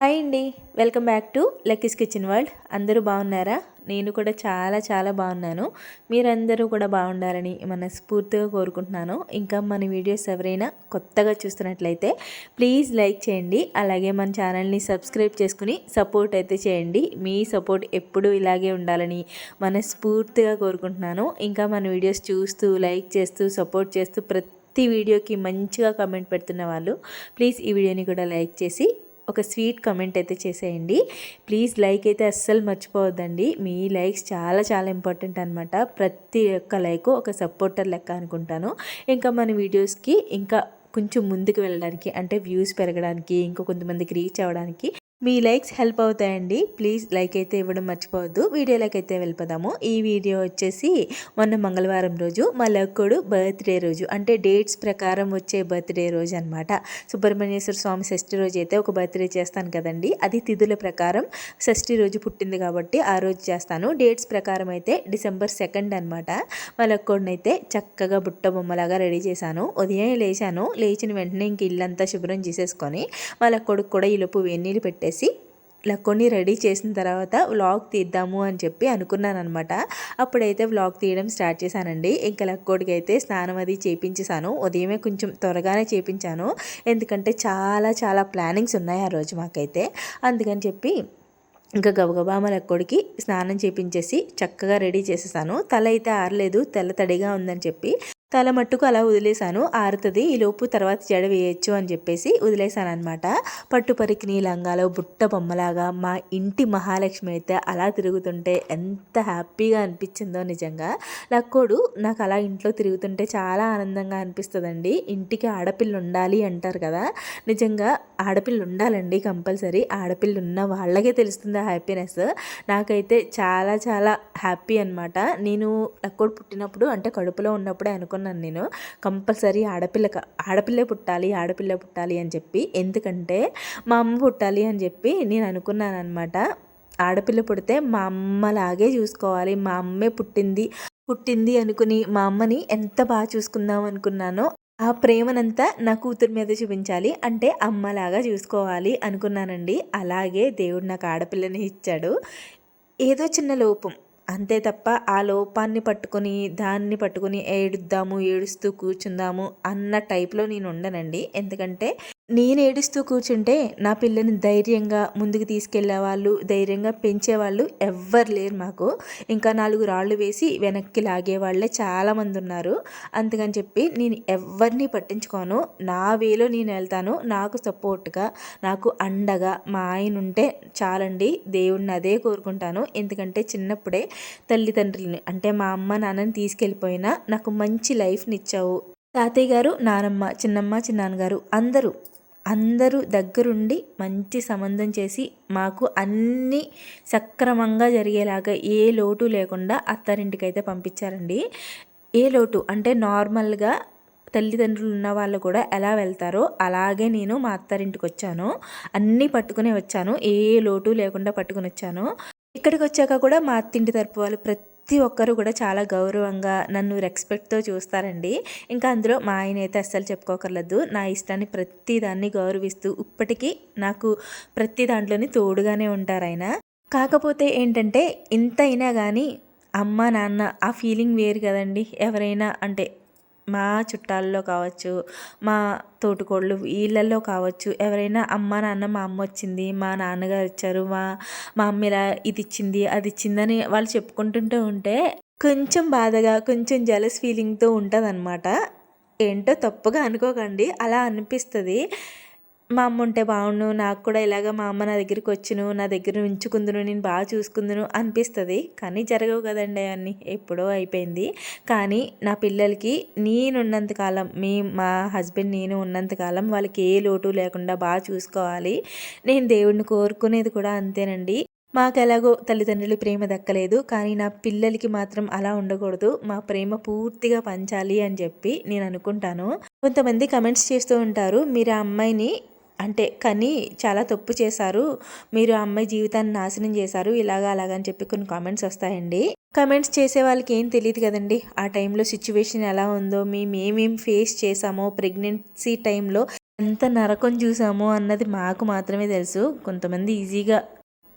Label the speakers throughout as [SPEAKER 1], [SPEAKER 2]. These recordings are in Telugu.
[SPEAKER 1] హాయ్ అండి. Welcome back to Lucky's kitchen world. అందరూ బాగున్నారా? నేను కూడా చాలా చాలా బాగున్నాను. మీరందరూ కూడా బాగుండాలని మనస్ఫూర్తిగా కోరుకుంటున్నాను. ఇంకా మన వీడియోస్ ఎవరైనా కొత్తగా చూస్తున్నట్లయితే ప్లీజ్ లైక్ చేయండి. అలాగే మన ఛానల్ని సబ్స్క్రైబ్ చేసుకుని సపోర్ట్ అయితే చేయండి. మీ సపోర్ట్ ఎప్పుడూ ఇలాగే ఉండాలని మనస్ఫూర్తిగా కోరుకుంటున్నాను. ఇంకా మన వీడియోస్ చూస్తూ లైక్ చేస్తూ సపోర్ట్ చేస్తూ ప్రతి వీడియోకి మంచిగా కామెంట్ పెడుతున్న వాళ్ళు ప్లీజ్ ఈ వీడియోని కూడా లైక్ చేసి ఒక స్వీట్ కామెంట్ అయితే చేసేయండి. ప్లీజ్ లైక్ అయితే అస్సలు మర్చిపోవద్దండి. మీ లైక్స్ చాలా చాలా ఇంపార్టెంట్ అనమాట. ప్రతి ఒక్క లైక్ ఒక సపోర్టర్ లెక్క అనుకుంటాను. ఇంకా మన వీడియోస్కి ఇంకా కొంచెం ముందుకు వెళ్ళడానికి, అంటే వ్యూస్ పెరగడానికి, ఇంకా కొంతమందికి రీచ్ అవ్వడానికి మీ లైక్స్ హెల్ప్ అవుతాయండి. ప్లీజ్ లైక్ అయితే ఇవ్వడం మర్చిపోవద్దు. వీడియోలోకి అయితే వెళ్ళిపోదాము. ఈ వీడియో వచ్చేసి మొన్న మంగళవారం రోజు మా లక్కుడు బర్త్డే రోజు, అంటే డేట్స్ ప్రకారం వచ్చే బర్త్డే రోజు అనమాట. సుబ్రహ్మణ్యేశ్వర స్వామి షష్ఠి రోజు అయితే ఒక బర్త్డే చేస్తాను కదండి, అది తిథుల ప్రకారం షష్ఠి రోజు పుట్టింది కాబట్టి ఆ రోజు చేస్తాను. డేట్స్ ప్రకారం అయితే December 2 అనమాట. మా లక్కుడిని అయితే చక్కగా బుట్ట బొమ్మలాగా రెడీ చేశాను. ఉదయం లేచాను. లేచిన వెంటనే ఇంక ఇల్లంతా శుభ్రం చేసేసుకొని మా లక్కుడికి కూడా ఈలోపు వేన్నీళ్ళు పెట్టేసి లక్కోని రెడీ చేసిన తర్వాత వ్లాగ్ తీద్దాము అని చెప్పి అనుకున్నాను అనమాట. అప్పుడైతే వ్లాగ్ తీయడం స్టార్ట్ చేశానండి. ఇంకా లక్కోడికి అయితే స్నానం అది చేయించేసాను. ఉదయమే కొంచెం త్వరగానే చేయించాను, ఎందుకంటే చాలా చాలా ప్లానింగ్స్ ఉన్నాయి ఆ రోజు మాకైతే. అందుకని చెప్పి ఇంకా గబగబా మా లక్కోడికి స్నానం చేయించేసి చక్కగా రెడీ చేసేసాను. తల అయితే ఆరలేదు, తెల్ల తడిగా ఉందని చెప్పి తల మట్టుకు అలా వదిలేశాను. ఆరుతుంది, ఈలోపు తర్వాత జడ వేయచ్చు అని చెప్పేసి వదిలేశాను అనమాట. పట్టు పరికిని లంగాలో బుట్ట బొమ్మలాగా మా ఇంటి మహాలక్ష్మి అయితే అలా తిరుగుతుంటే ఎంత హ్యాపీగా అనిపించిందో నిజంగా. లక్కోడు నాకు అలా ఇంట్లో తిరుగుతుంటే చాలా ఆనందంగా అనిపిస్తుందండి. ఇంటికి ఆడపిల్ల ఉండాలి అంటారు కదా, నిజంగా ఆడపిల్ల ఉండాలండి కంపల్సరీ. ఆడపిల్ల ఉన్న వాళ్ళకే తెలుస్తుంది ఆ హ్యాపీనెస్. నాకైతే చాలా చాలా హ్యాపీ అనమాట. నేను లక్కోడు పుట్టినప్పుడు, అంటే కడుపులో ఉన్నప్పుడే అనుకున్నాను నేను కంపల్సరీ ఆడపిల్లే పుట్టాలి అని చెప్పి. ఎందుకంటే మా అమ్మ పుట్టాలి అని చెప్పి నేను అనుకున్నాను అనమాట. ఆడపిల్ల పుడితే మా అమ్మలాగే చూసుకోవాలి, మా అమ్మే పుట్టింది అనుకుని మా అమ్మని ఎంత బాగా చూసుకుందాం అనుకున్నానో ఆ ప్రేమనంతా నా కూతురు మీద చూపించాలి, అంటే అమ్మలాగా చూసుకోవాలి అనుకున్నానండి. అలాగే దేవుడు నాకు ఆడపిల్లని ఇచ్చాడు. ఏదో చిన్న లోపం అంతే తప్ప ఆ లోపాన్ని పట్టుకొని దాన్ని పట్టుకొని ఏడుస్తూ కూర్చుందాము అన్న టైప్లో నేను ఉండనండి. ఎందుకంటే నేను ఏడుస్తూ కూర్చుంటే నా పిల్లని ధైర్యంగా ముందుకు తీసుకెళ్లే వాళ్ళు, ధైర్యంగా పెంచేవాళ్ళు ఎవ్వరు లేరు మాకు. ఇంకా 4 రాళ్ళు వేసి వెనక్కి లాగే వాళ్ళే చాలామంది ఉన్నారు. అందుకని చెప్పి నేను ఎవరిని పట్టించుకోను. నా వేలో నేను వెళ్తాను. నాకు సపోర్ట్గా, నాకు అండగా మా ఆయన ఉంటే చాలండి. దేవుడిని అదే కోరుకుంటాను. ఎందుకంటే చిన్నప్పుడే తల్లిదండ్రులని, అంటే మా అమ్మ నాన్నని తీసుకెళ్ళిపోయినా నాకు మంచి లైఫ్ని ఇచ్చావు. తాతయ్య గారు, నానమ్మ, చిన్నమ్మ, చిన్నాన్నగారు అందరూ దగ్గరుండి మంచి సంబంధం చేసి మాకు అన్నీ సక్రమంగా జరిగేలాగా ఏ లోటు లేకుండా అత్తారింటికైతే పంపించారండి. ఏ లోటు అంటే నార్మల్గా తల్లిదండ్రులు ఉన్న వాళ్ళు కూడా ఎలా వెళ్తారో అలాగే నేను మా అత్తారింటికి వచ్చాను. అన్నీ పట్టుకుని వచ్చాను, ఏ లోటు లేకుండా పట్టుకుని వచ్చాను. ఇక్కడికి వచ్చాక కూడా మా అత్తింటి తరపు వాళ్ళు ప్రతి ఒక్కరు కూడా చాలా గౌరవంగా నన్ను రెస్పెక్ట్తో చూస్తారండి. ఇంకా అందులో మా ఆయన అయితే అస్సలు చెప్పుకోకర్లేదు. నా ఇష్టాన్ని ప్రతి దాన్ని గౌరవిస్తూ ఇప్పటికీ నాకు ప్రతి దాంట్లోని తోడుగానే ఉంటారు ఆయన. కాకపోతే ఏంటంటే ఇంత అయినా కానీ అమ్మ నాన్న ఆ ఫీలింగ్ వేరు కదండి. ఎవరైనా అంటే మా చుట్టాల్లో కావచ్చు, మా తోటికోళ్ళు వీళ్ళల్లో కావచ్చు, ఎవరైనా అమ్మ నాన్న, మా అమ్మ వచ్చింది, మా నాన్నగారు వచ్చారు, మా అమ్మ ఇలా ఇది ఇచ్చింది అది ఇచ్చిందని వాళ్ళు చెప్పుకుంటుంటూ ఉంటే కొంచెం బాధగా, కొంచెం జెలస్ ఫీలింగ్తో ఉంటుంది అనమాట. ఏంటో తప్పుగా అనుకోకండి, అలా అనిపిస్తుంది. మా అమ్మ ఉంటే బాగుండు, నాకు కూడా ఇలాగ మా అమ్మ నా దగ్గరికి వచ్చును, నా దగ్గర ఉంచుకుందును, నేను బాగా చూసుకుందును అనిపిస్తుంది. కానీ జరగవు కదండి అవన్నీ, ఎప్పుడో అయిపోయింది. కానీ నా పిల్లలకి నేనున్నంతకాలం, మా హస్బెండ్ నేను ఉన్నంతకాలం వాళ్ళకి ఏ లోటు లేకుండా బాగా చూసుకోవాలి. నేను దేవుడిని కోరుకునేది కూడా అంతేనండి. మాకు ఎలాగో తల్లిదండ్రుల ప్రేమ దక్కలేదు, కానీ నా పిల్లలకి మాత్రం అలా ఉండకూడదు, మా ప్రేమ పూర్తిగా పంచాలి అని చెప్పి నేను అనుకుంటాను. కొంతమంది కమెంట్స్ చేస్తూ ఉంటారు, మీరు ఆ అమ్మాయిని అంటే కానీ చాలా తప్పు చేశారు, మీరు ఆ అమ్మాయి జీవితాన్ని నాశనం చేశారు, అలాగని చెప్పి కొన్ని కామెంట్స్ వస్తాయండి. కమెంట్స్ చేసే వాళ్ళకి ఏం తెలియదు కదండి ఆ టైంలో సిచ్యువేషన్ ఎలా ఉందో, మేము ఏమేమి ఫేస్ చేసామో ప్రెగ్నెన్సీ టైంలో ఎంత నరకం చూసామో అన్నది మాకు మాత్రమే తెలుసు. కొంతమంది ఈజీగా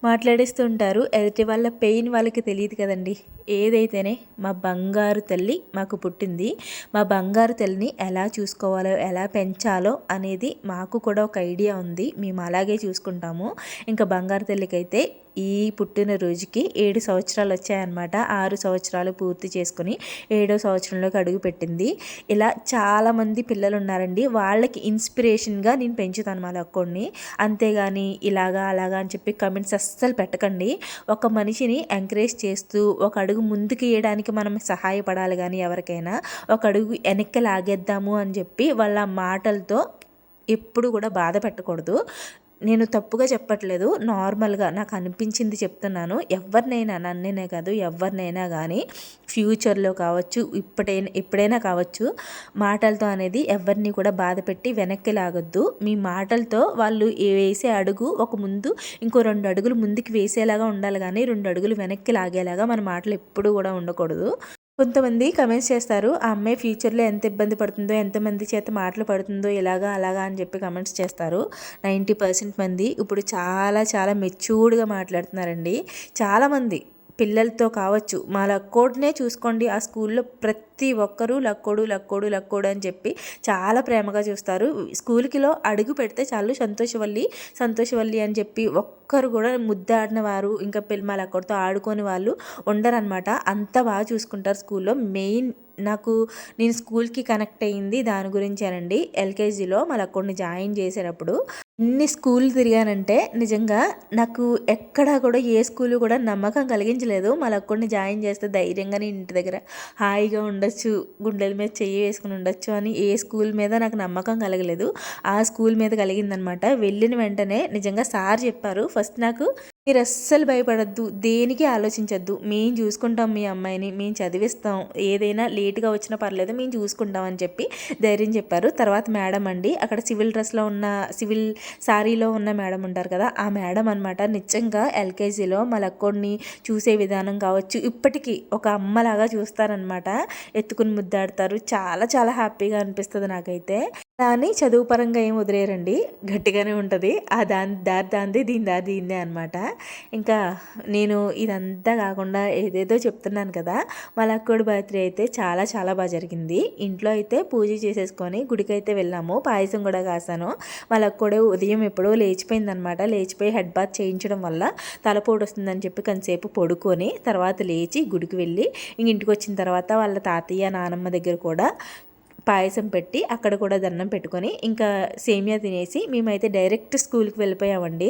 [SPEAKER 1] మాట్లాడేస్తూ ఉంటారు. ఎదుటి వాళ్ళ పెయిన్ వాళ్ళకి తెలియదు కదండి. ఏదైతేనే మా బంగారు తల్లి మాకు పుట్టింది. మా బంగారు తల్లిని ఎలా చూసుకోవాలో, ఎలా పెంచాలో అనేది మాకు కూడా ఒక ఐడియా ఉంది. మేము అలాగే చూసుకుంటాము. ఇంకా బంగారు తల్లికైతే ఈ పుట్టినరోజుకి 7 సంవత్సరాలు వచ్చాయన్నమాట. 6 సంవత్సరాలు పూర్తి చేసుకుని 7వ సంవత్సరంలోకి అడుగు పెట్టింది. ఇలా చాలామంది పిల్లలు ఉన్నారండి. వాళ్ళకి ఇన్స్పిరేషన్గా నేను పెంచుతాను మా లక్కోడిని. అంతేగాని ఇలాగా అలాగా అని చెప్పి కమెంట్స్ అస్సలు పెట్టకండి. ఒక మనిషిని ఎంకరేజ్ చేస్తూ ఒక అడుగు ముందుకు వేయడానికి మనం సహాయపడాలి. కానీ ఎవరికైనా ఒక అడుగు వెనక్కి లాగేద్దాము అని చెప్పి వాళ్ళ మాటలతో ఎప్పుడు కూడా బాధ పెట్టకూడదు. నేను తప్పుగా చెప్పట్లేదు, నార్మల్గా నాకు అనిపించింది చెప్తున్నాను. ఎవరినైనా, నన్నేనే కాదు ఎవరినైనా కానీ ఫ్యూచర్లో కావచ్చు, ఎప్పుడైనా కావచ్చు, మాటలతో అనేది ఎవరిని కూడా బాధ పెట్టి వెనక్కి లాగొద్దు. మీ మాటలతో వాళ్ళు వేసే అడుగు ఒక ముందు ఇంకో 2 అడుగులు ముందుకు వేసేలాగా ఉండాలి. కానీ 2 అడుగులు వెనక్కి లాగేలాగా మన మాటలు ఎప్పుడూ కూడా ఉండకూడదు. కొంతమంది కమెంట్స్ చేస్తారు, ఆ అమ్మాయి ఫ్యూచర్లో ఎంత ఇబ్బంది పడుతుందో, ఎంతమంది చేత మాటలు పడుతుందో, ఇలాగా అలాగా అని చెప్పి కమెంట్స్ చేస్తారు. 90% మంది ఇప్పుడు చాలా చాలా మెచ్యూర్డ్గా మాట్లాడుతున్నారండి. చాలామంది పిల్లలతో కావచ్చు, మా లక్కోడినే చూసుకోండి, ఆ స్కూల్లో ప్రతి ఒక్కరూ లక్కోడు లక్కోడు లక్కోడు అని చెప్పి చాలా ప్రేమగా చూస్తారు. స్కూల్కిలో అడుగు పెడితే చాలు సంతోషవల్లి అని చెప్పి ఒక్కరు కూడా ముద్దాడిన వారు, ఇంకా మా లక్కోడితో ఆడుకొని వాళ్ళు ఉండరనమాట. అంత బాగా చూసుకుంటారు స్కూల్లో. మెయిన్ నేను స్కూల్కి కనెక్ట్ అయ్యింది దాని గురించేనండి. ఎల్కేజీలో మా లక్కోడిని జాయిన్ చేసేటప్పుడు ఎన్ని స్కూల్ తిరిగానంటే నిజంగా నాకు ఎక్కడా కూడా ఏ స్కూల్ కూడా నమ్మకం కలిగించలేదు. మా లక్కోడిని జాయిన్ చేస్తే ధైర్యంగానే ఇంటి దగ్గర హాయిగా ఉండొచ్చు, గుండెల మీద చెయ్యి వేసుకుని ఉండొచ్చు అని ఏ స్కూల్ మీద నాకు నమ్మకం కలగలేదు. ఆ స్కూల్ మీద కలిగిందనమాట. వెళ్ళిన వెంటనే నిజంగా సార్ చెప్పారు ఫస్ట్ నాకు, మీరు అస్సలు భయపడద్దు, దేనికి ఆలోచించద్దు, మేము చూసుకుంటాం మీ అమ్మాయిని, మేము చదివిస్తాం, ఏదైనా లేట్గా వచ్చినా పర్లేదు మేము చూసుకుంటాం అని చెప్పి ధైర్యం చెప్పారు. తర్వాత మేడం అండి, అక్కడ సివిల్ సారీలో ఉన్న మేడం ఉంటారు కదా, ఆ మేడం అనమాట. నిజంగా ఎల్కేజీలో మా లక్కోడిని చూసే విధానం కావచ్చు, ఇప్పటికీ ఒక అమ్మలాగా చూస్తారనమాట. ఎత్తుకుని ముద్దాడతారు. చాలా చాలా హ్యాపీగా అనిపిస్తుంది నాకైతే. దాన్ని చదువు పరంగా ఏం వదిలేరండి, గట్టిగానే ఉంటుంది. ఆ దారి దాంది, దీని దారి దీందే అనమాట. ఇంకా నేను ఇదంతా కాకుండా ఏదేదో చెప్తున్నాను కదా, మా లక్కోడి బర్త్డే అయితే చాలా చాలా బాగా జరిగింది. ఇంట్లో అయితే పూజ చేసేసుకొని గుడికి అయితే వెళ్ళాము. పాయసం కూడా కాసాను. మా లక్కోడే ఉదయం ఎప్పుడో లేచిపోయిందనమాట. లేచిపోయి హెడ్ బాత్ చేయించడం వల్ల తలపోటు వస్తుందని చెప్పి కొంతసేపు పడుకొని తర్వాత లేచి గుడికి వెళ్ళి ఇంటికి వచ్చిన తర్వాత వాళ్ళ తాతయ్య నానమ్మ దగ్గర కూడా పాయసం పెట్టి అక్కడ కూడా దండం పెట్టుకొని ఇంకా సేమియా తినేసి మేమైతే డైరెక్ట్ స్కూల్కి వెళ్ళిపోయామండి.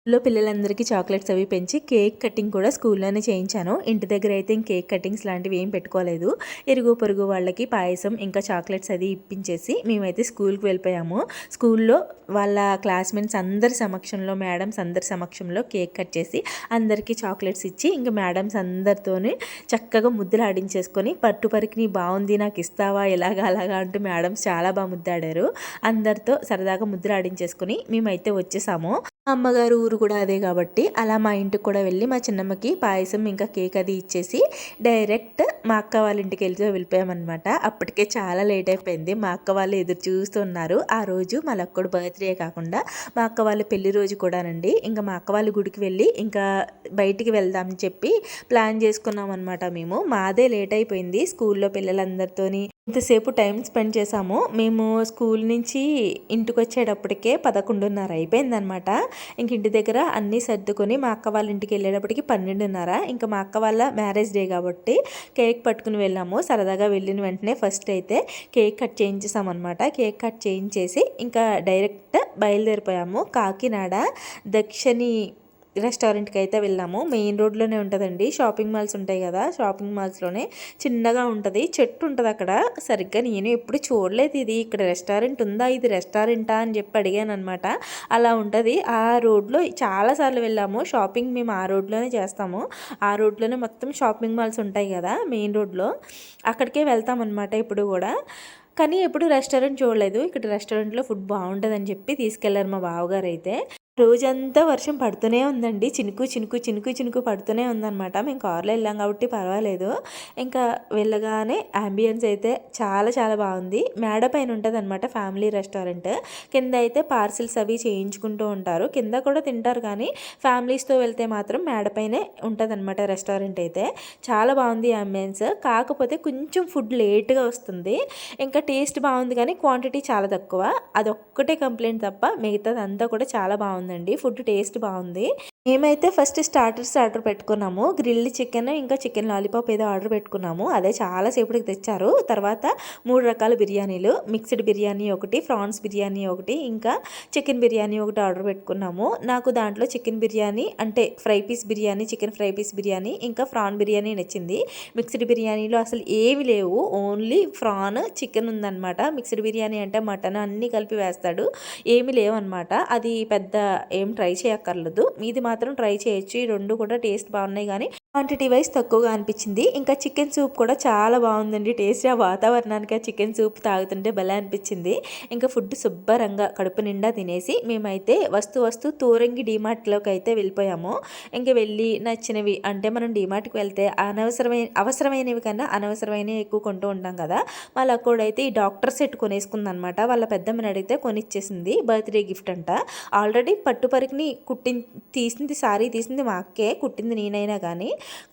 [SPEAKER 1] స్కూల్లో పిల్లలందరికీ చాక్లెట్స్ అవి పెంచి కేక్ కటింగ్ కూడా స్కూల్లోనే చేయించాను. ఇంటి దగ్గర అయితే కేక్ కటింగ్స్ లాంటివి ఏం పెట్టుకోలేదు. ఇరుగు పొరుగు వాళ్ళకి పాయసం ఇంకా చాక్లెట్స్ అది ఇప్పించేసి మేమైతే స్కూల్కి వెళ్ళిపోయాము. స్కూల్లో వాళ్ళ క్లాస్మేట్స్ అందరి సమక్షంలో, మేడమ్స్ అందరి సమక్షంలో కేక్ కట్ చేసి అందరికీ చాక్లెట్స్ ఇచ్చి ఇంకా మేడమ్స్ అందరితోనే చక్కగా ముద్దులు ఆడించేసుకొని పట్టు పరికిని బాగుంది నాకు ఇస్తావా ఇలాగా అలాగా అంటూ మేడమ్స్ చాలా బాగా ముద్దాడారు. అందరితో సరదాగా ముద్దులు ఆడించేసుకొని మేమైతే వచ్చేసాము. అమ్మగారు ఊరు కూడా అదే కాబట్టి అలా మా ఇంటికి కూడా వెళ్ళి మా చిన్నమ్మకి పాయసం ఇంకా కేక్ అది ఇచ్చేసి డైరెక్ట్ మా అక్క వాళ్ళ ఇంటికి వెళ్ళిపోయామన్నమాట. అప్పటికే చాలా లేట్ అయిపోయింది. మా అక్క వాళ్ళు ఎదురు చూస్తున్నారు. ఆ రోజు మా లక్కోడు బర్త్డే కాకుండా మా అక్క వాళ్ళ పెళ్లి రోజు కూడానండి. ఇంకా మా అక్క వాళ్ళ గుడికి వెళ్ళి ఇంకా బయటికి వెళ్దామని చెప్పి ప్లాన్ చేసుకున్నాం అనమాట. మాదే లేట్ అయిపోయింది. స్కూల్లో పిల్లలందరితోని ఇంతసేపు టైం స్పెండ్ చేసాము. మేము స్కూల్ నుంచి ఇంటికి వచ్చేటప్పటికే 11:30 అయిపోయిందనమాట. ఇంక ఇంటి దగ్గర అన్నీ సర్దుకొని మా అక్క వాళ్ళ ఇంటికి వెళ్ళేటప్పటికి 12:30. ఇంకా మా అక్క వాళ్ళ మ్యారేజ్ డే కాబట్టి కేక్ పట్టుకుని వెళ్ళాము. సరదాగా వెళ్ళిన వెంటనే ఫస్ట్ అయితే కేక్ కట్ చేయించేసామన్నమాట. కేక్ కట్ చేయించేసి ఇంకా డైరెక్ట్ బయలుదేరిపోయాము. కాకినాడ దక్షిణి రెస్టారెంట్కి అయితే వెళ్ళాము. మెయిన్ రోడ్లోనే ఉంటుందండి. షాపింగ్ మాల్స్ ఉంటాయి కదా, షాపింగ్ మాల్స్లోనే చిన్నగా ఉంటుంది, చెట్టు ఉంటుంది అక్కడ. సరిగ్గా నేను ఎప్పుడు చూడలేదు, ఇది ఇక్కడ రెస్టారెంట్ ఉందా, ఇది రెస్టారెంటా అని చెప్పి అడిగాను అనమాట. అలా ఉంటుంది. ఆ రోడ్లో చాలాసార్లు వెళ్ళాము. షాపింగ్ మేము ఆ రోడ్లోనే చేస్తాము. ఆ రోడ్లోనే మొత్తం షాపింగ్ మాల్స్ ఉంటాయి కదా మెయిన్ రోడ్లో, అక్కడికే వెళ్తామన్నమాట ఇప్పుడు కూడా. కానీ ఎప్పుడు రెస్టారెంట్ చూడలేదు. ఇక్కడ రెస్టారెంట్లో ఫుడ్ బాగుంటుందని చెప్పి తీసుకెళ్లారు మా బావగారు అయితే. రోజంతా వర్షం పడుతూనే ఉందండి. చినుకు, చినుకు, చినుకు, చినుకు పడుతూనే ఉందనమాట. మేము కార్‌లో వెళ్ళాం కాబట్టి పర్వాలేదు. ఇంకా వెళ్ళగానే యాంబియన్స్ అయితే చాలా చాలా బాగుంది. మేడ పైన ఉంటదనమాట ఫ్యామిలీ రెస్టారెంట్. కింద అయితే పార్సిల్స్ అవి చేయించుకుంటూ ఉంటారు. కింద కూడా తింటారు కానీ ఫ్యామిలీస్‌తో వెళ్తే మాత్రం మేడ పైనే ఉంటదనమాట రెస్టారెంట్ అయితే. చాలా బాగుంది యాంబియన్స్. కాకపోతే కొంచెం ఫుడ్ లేట్‌గా వస్తుంది. ఇంకా టేస్ట్ బాగుంది కానీ క్వాంటిటీ చాలా తక్కువ. అదొక్కటే కంప్లైంట్ తప్ప మిగతాదంతా కూడా చాలా బాగుంది. ఫుడ్ టేస్ట్ బాగుంది. మేమైతే ఫస్ట్ స్టార్టర్స్ ఆర్డర్ పెట్టుకున్నాము. గ్రిల్డ్ చికెన్ ఇంకా చికెన్ లాలీపాప్ ఏదో ఆర్డర్ పెట్టుకున్నాము. అదే చాలా సేపటికి తెచ్చారు. తర్వాత 3 రకాల బిర్యానీలు, మిక్స్డ్ బిర్యానీ ఒకటి, ప్రాన్స్ బిర్యానీ ఒకటి, ఇంకా చికెన్ బిర్యానీ ఒకటి ఆర్డర్ పెట్టుకున్నాము. నాకు దాంట్లో చికెన్ బిర్యానీ అంటే fry piece biryani, chicken fry piece biryani ఇంకా ప్రాన్ బిర్యానీ నచ్చింది. మిక్స్డ్ బిర్యానీలో అసలు ఏమి లేవు, ఓన్లీ ప్రాన్ చికెన్ ఉందన్నమాట. మిక్స్డ్ బిర్యానీ అంటే మటన్ అన్నీ కలిపి వేస్తాడు, ఏమి లేవు అనమాట. అది పెద్ద ఏం ట్రై చేయక్కర్లేదు, మీది మాత్రం ట్రై చేయొచ్చు. ఈ రెండు కూడా టేస్ట్ బాగున్నాయి కానీ క్వాంటిటీ వైజ్ తక్కువగా అనిపించింది. ఇంకా చికెన్ సూప్ కూడా చాలా బాగుందండి టేస్ట్. ఆ వాతావరణానికి ఆ చికెన్ సూప్ తాగుతుంటే భలే అనిపించింది. ఇంకా ఫుడ్ శుభ్రంగా కడుపు నిండా తినేసి మేమైతే వస్తూ తూరంగి డీమార్ట్లోకి అయితే వెళ్ళిపోయాము. ఇంకా వెళ్ళి నచ్చినవి అంటే మనం డీమార్ట్కి వెళ్తే అవసరమైనవి కన్నా అనవసరమైనవి ఎక్కువ కొంటూ ఉంటాం కదా. వాళ్ళ అక్కడైతే ఈ డాక్టర్ సెట్ కొనేసుకుందనమాట. వాళ్ళ పెద్దమ్మని అడిగితే కొనిచ్చేసింది. బర్త్డే గిఫ్ట్ అంట. ఆల్రెడీ పట్టుపరికిని సారీ తీసింది మా అక్కే, కుట్టింది నేనైనా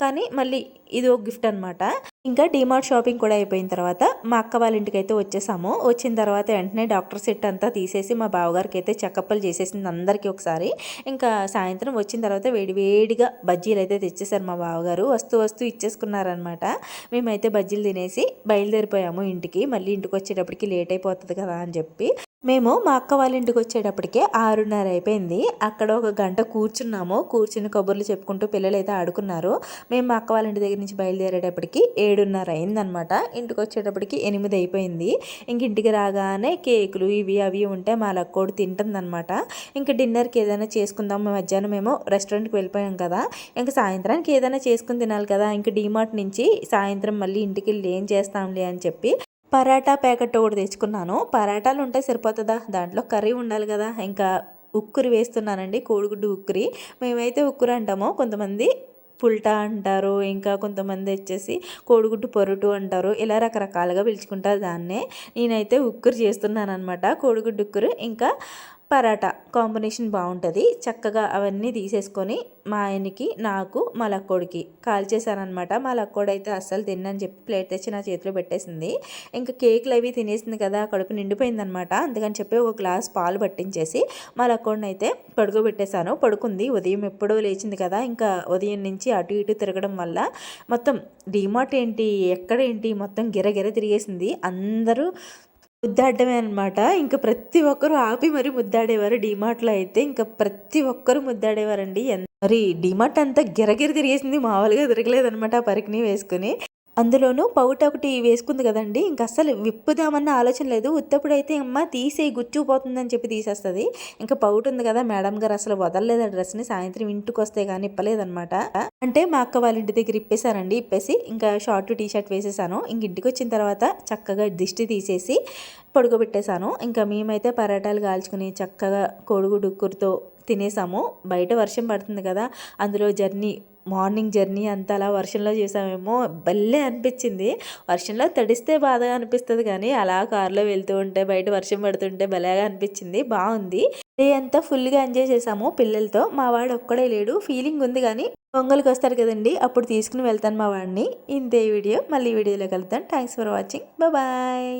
[SPEAKER 1] కానీ మళ్ళీ ఇది ఒక గిఫ్ట్ అనమాట. ఇంకా డీమార్ట్ షాపింగ్ కూడా అయిపోయిన తర్వాత మా అక్క వాళ్ళ ఇంటికి అయితే వచ్చేసాము. వచ్చిన తర్వాత వెంటనే డాక్టర్ సెట్ అంతా తీసేసి మా బావగారికి అయితే చెకప్లు చేసేసింది అందరికీ ఒకసారి. ఇంకా సాయంత్రం వచ్చిన తర్వాత వేడివేడిగా బజ్జీలు అయితే తెచ్చేసారు మా బావగారు. వస్తూ ఇచ్చేసుకున్నారనమాట. మేమైతే బజ్జీలు తినేసి బయలుదేరిపోయాము ఇంటికి. మళ్ళీ ఇంటికి వచ్చేటప్పటికి లేట్ అయిపోతుంది కదా అని చెప్పి మేము మా అక్క వాళ్ళ ఇంటికి వచ్చేటప్పటికే 6:30 అయిపోయింది. అక్కడ ఒక గంట కూర్చుని కబుర్లు చెప్పుకుంటూ పిల్లలు అయితే ఆడుకున్నారు. మేము మా అక్క వాళ్ళ ఇంటి దగ్గర నుంచి బయలుదేరేటప్పటికి 7:30 అయిందనమాట. ఇంటికి వచ్చేటప్పటికి 8 అయిపోయింది. ఇంటికి రాగానే కేకులు ఇవి అవి ఉంటే మా లక్కోడు తింటుందనమాట. ఇంకా డిన్నర్కి ఏదైనా చేసుకుందాం, మధ్యాహ్నం మేము రెస్టారెంట్కి వెళ్ళిపోయాం కదా. ఇంకా సాయంత్రానికి ఏదైనా చేసుకుని తినాలి కదా. ఇంకా డీమార్ట్ నుంచి సాయంత్రం మళ్ళీ ఇంటికి వెళ్ళి ఏం చేస్తాంలే అని చెప్పి పరాటా ప్యాకెట్ ఒకటి తెచ్చుకున్నాను. పరాటాలు ఉంటే సరిపోతుందా, దాంట్లో కర్రీ ఉండాలి కదా. ఇంకా ఉక్కురి వేస్తున్నానండి, కోడిగుడ్డు ఉక్కురి. మేమైతే ఉక్కురి అంటాము, కొంతమంది పుల్టా అంటారు, ఇంకా కొంతమంది వచ్చేసి కోడిగుడ్డు పొరుటు అంటారు. ఇలా రకరకాలుగా పిలుచుకుంటారు దాన్నే. నేనైతే ఉక్కురు చేస్తున్నాను అనమాట. కోడిగుడ్డు ఉక్కురు ఇంకా పరాటా కాంబినేషన్ బాగుంటుంది. చక్కగా అవన్నీ తీసేసుకొని మా ఆయనకి, నాకు, మా లక్కోడికి కాల్చేసానమాట. మా లక్కోడైతే అస్సలు తిన్నని చెప్పి ప్లేట్ తెచ్చి నా చేతిలో పెట్టేసింది. ఇంకా కేకులు అవి తినేసింది కదా, కడుపు నిండిపోయిందనమాట. అందుకని చెప్పి ఒక గ్లాస్ పాలు పట్టించేసి మా లక్కోడిని అయితే పడుకోబెట్టేశాను. పడుకుంది. ఉదయం ఎప్పుడో లేచింది కదా, ఇంకా ఉదయం నుంచి అటు ఇటు తిరగడం వల్ల మొత్తం డీమార్ట్ ఏంటి ఎక్కడేంటి మొత్తం గిరగిర తిరిగేసింది. అందరూ ముద్దాడమే అనమాట. ఇంకా ప్రతి ఒక్కరు ఆపి మరి ముద్దాడేవారు. డీమార్ట్లో అయితే ఇంకా ప్రతి ఒక్కరు ముద్దాడేవారండి. మరి డీమార్ట్ అంతా గిరగిర తిరిగేసింది, మామూలుగా తిరగలేదనమాట ఆ పరికిని వేసుకుని. అందులోనూ పౌట ఒకటి వేసుకుంది కదండి, ఇంకా అస్సలు విప్పుదామన్న ఆలోచన లేదు. ఉత్తప్పుడైతే అమ్మ తీసేయి గుచ్చుకుపోతుందని చెప్పి తీసేస్తుంది. ఇంకా పౌట ఉంది కదా, మేడం గారు అసలు వదలలేదు ఆ డ్రెస్ని. సాయంత్రం ఇంటికి వస్తే కానీ ఇప్పలేదనమాట. అంటే మా అక్క వాళ్ళ ఇంటి దగ్గర ఇప్పేశారండి. ఇప్పేసి ఇంకా షార్ట్ టీ షర్ట్ వేసేసాను. ఇంక ఇంటికి వచ్చిన తర్వాత చక్కగా దిష్టి తీసేసి పడుకోబెట్టేశాను. ఇంకా మేమైతే పరాటాలు కాల్చుకుని చక్కగా కోడిగుడ్డు ఉక్కురుతో తినేసాము. బయట వర్షం పడుతుంది కదా, అందులో మార్నింగ్ జర్నీ అంతా అలా వర్షంలో చేసామేమో, భలే అనిపించింది. వర్షంలో తడిస్తే బాధగా అనిపిస్తుంది కానీ అలా కారులో వెళ్తూ ఉంటే బయట వర్షం పడుతుంటే భలేగా అనిపించింది. బాగుంది. డే అంతా ఫుల్గా ఎంజాయ్ చేసాము పిల్లలతో. మా వాడు ఒక్కడే లేడు, ఫీలింగ్ ఉంది కానీ పొంగల్కి వస్తారు కదండి, అప్పుడు తీసుకుని వెళ్తాను మా వాడిని. ఇంతే వీడియో, మళ్ళీ వీడియోలో కలుద్దాం. Thanks for watching, bye.